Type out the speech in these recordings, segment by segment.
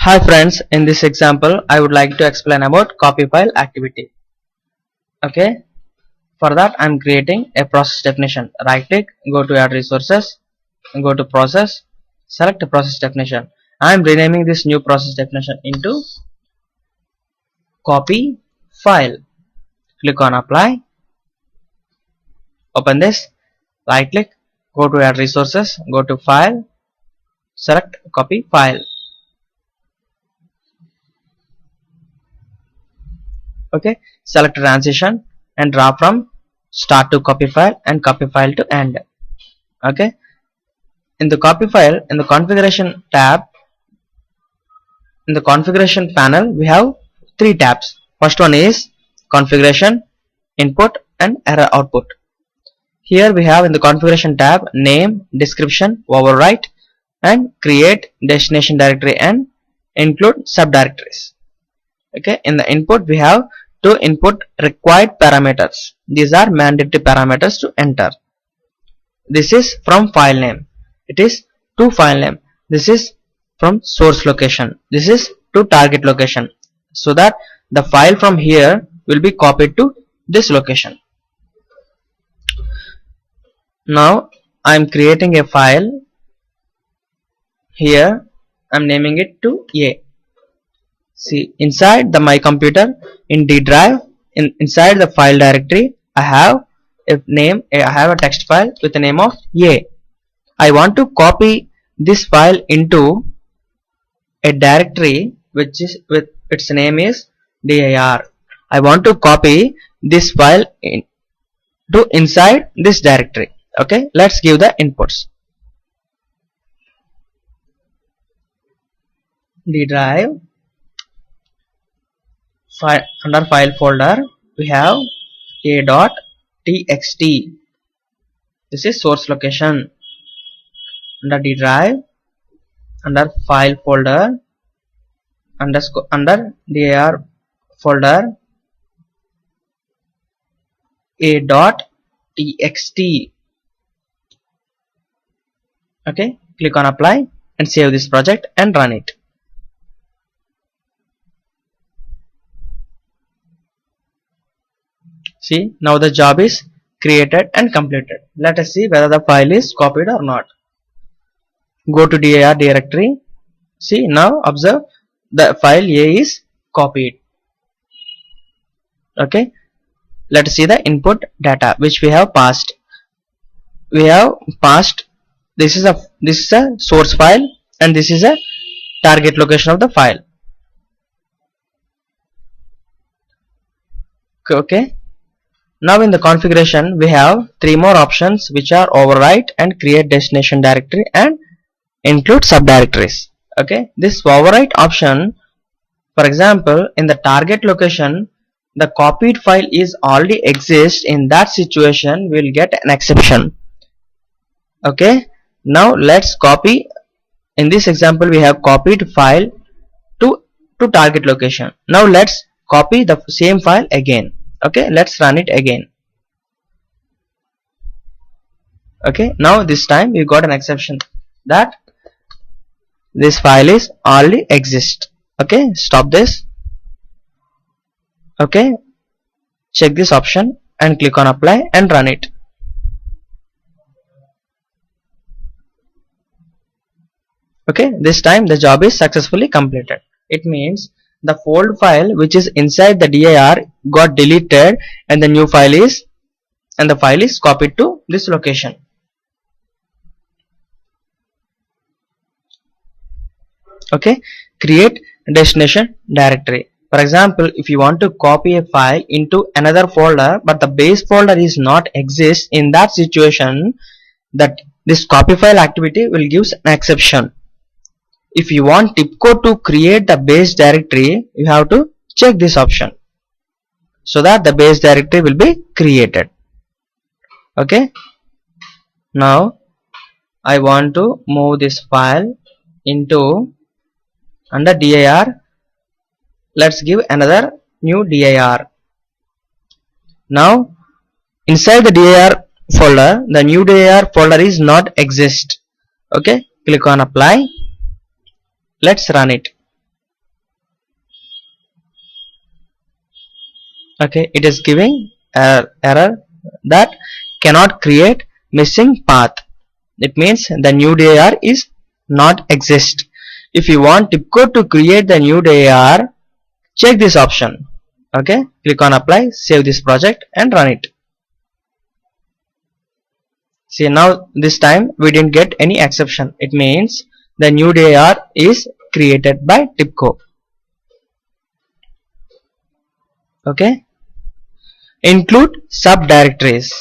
Hi friends, in this example I would like to explain about copy file activity. Okay, for that I am creating a process definition. Right click, go to add resources, go to process, select a process definition. I am renaming this new process definition into copy file. Click on apply, open this, right click, go to add resources, go to file, select copy file. Okay, select transition and draw from start to copy file and copy file to end. Okay, in the copy file, in the configuration tab, in the configuration panel we have three tabs. First one is configuration, input and error output. Here we have in the configuration tab name, description, overwrite and create destination directory and include subdirectories. Okay, in the input we have two input required parameters. These are mandatory parameters to enter. This is from file name, it is to file name. This is from source location, this is to target location, so that the file from here will be copied to this location. Now I am creating a file. Here I am naming it to A. See, inside the my computer in D drive, inside the file directory I have a text file with the name of A. I want to copy this file into a directory which is with its name is dir. I want to copy this file to inside this directory. Okay, let's give the inputs. D drive, file, under file folder we have a.txt. This is source location. Under D drive, under file folder, under dir folder a.txt. Okay, click on apply and save this project and run it. See, now the job is created and completed. Let us see whether the file is copied or not. Go to dir directory. See, now observe the file A is copied. Okay, let us see the input data which we have passed. We have passed, this is a source file and this is a target location of the file. Okay, now in the configuration we have three more options which are overwrite and create destination directory and include subdirectories. Okay, this overwrite option, for example, in the target location the copied file is already exists, in that situation we will get an exception. Okay, now let's copy. In this example we have copied file to target location. Now let's copy the same file again. Okay, let's run it again. Okay, now this time we got an exception that this file is already exist. Okay, stop this. Okay, check this option and click on apply and run it. Okay, this time the job is successfully completed. It means the old file which is inside the dir got deleted and the new file is copied to this location. Okay, create destination directory. For example, if you want to copy a file into another folder but the base folder is not exist, in that situation that this copy file activity will give an exception. If you want TIBCO to create the base directory, you have to check this option so that the base directory will be created. Okay, now I want to move this file into under dir. Let's give another new dir. Now inside the dir folder the new dir folder is not exist. Okay, click on apply. Let's run it. Okay, it is giving error that cannot create missing path. It means the new dir is not exist. If you want TIBCO to create the new dir, check this option. Okay, click on apply, save this project and run it. See, now this time we didn't get any exception. It means the new dir is created by TIBCO. Okay, include subdirectories.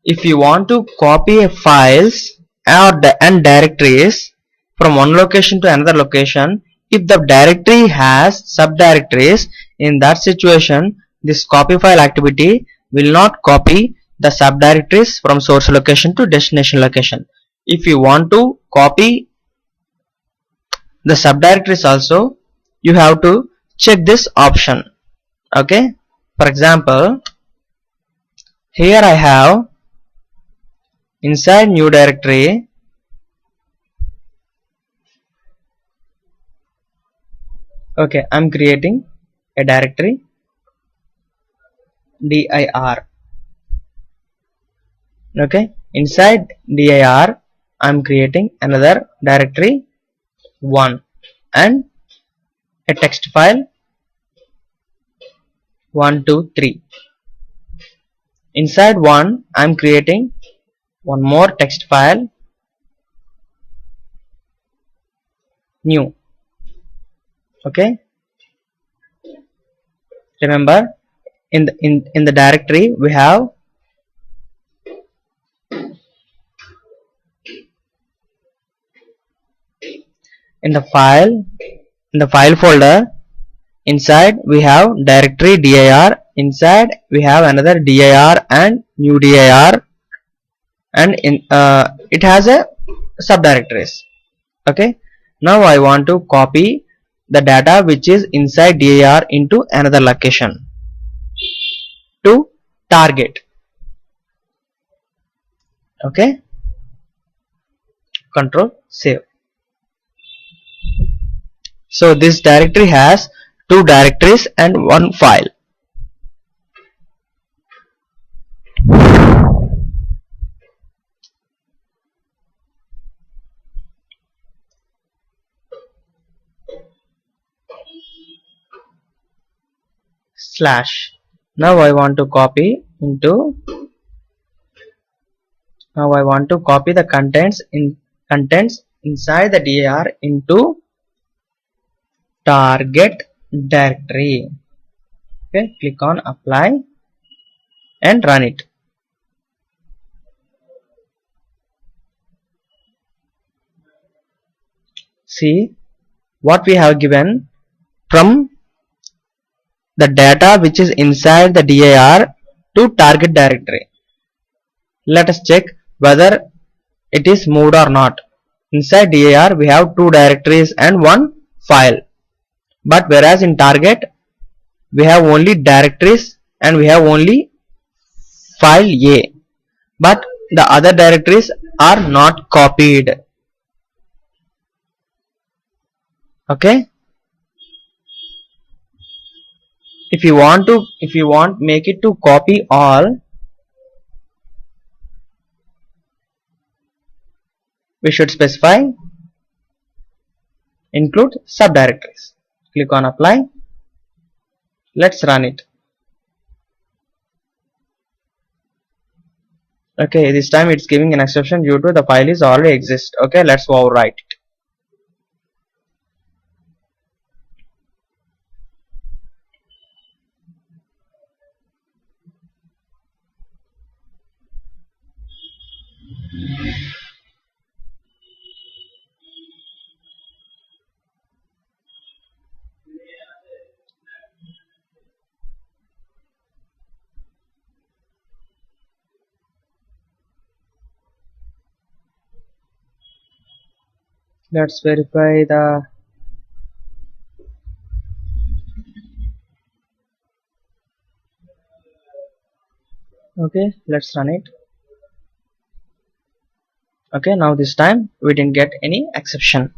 If you want to copy files and directories from one location to another location, if the directory has subdirectories, in that situation this copy file activity will not copy the subdirectories from source location to destination location. If you want to copy the subdirectories also, you have to check this option. Okay, for example, here I have inside new directory okay, I'm creating a directory dir. Okay, inside dir I'm creating another directory 1 and a text file 123. Inside 1 I'm creating one more text file new. Okay, remember in the directory we have in the file folder, inside we have directory dir, inside we have another dir and new dir, and it has a subdirectories. Okay, now I want to copy the data which is inside dir into another location to target. Okay, control save. So this directory has 2 directories and 1 file. Slash. Now I want to copy the contents inside the dir into target directory. Okay, click on apply and run it. See what we have given from the data which is inside the dir to target directory. Let us check whether it is moved or not. Inside dir we have 2 directories and 1 file, but whereas in target we have only directories and we have only file A, but the other directories are not copied. Okay, if you want make it to copy all, we should specify include subdirectories. Click on apply. Let's run it. Okay, this time it's giving an exception due to the file is already exist. Okay, let's overwrite it. Let's verify the okay, let's run it. Okay, now this time we didn't get any exception.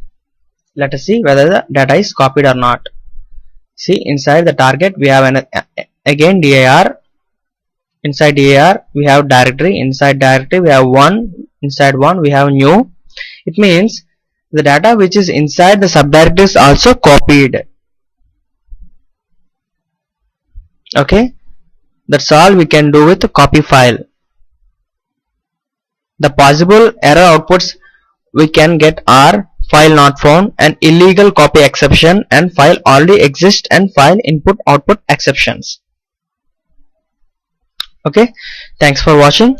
Let us see whether the data is copied or not. See, inside the target we have again dir. Inside dir we have directory, inside directory we have one, inside one we have new. It means the data which is inside the subdirectory is also copied. Okay, that's all we can do with the copy file. The possible error outputs we can get are file not found and illegal copy exception and file already exists and file input output exceptions. Okay, thanks for watching.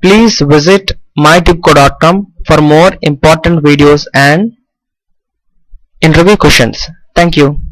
Please visit mytipco.com for more important videos and interview questions. Thank you.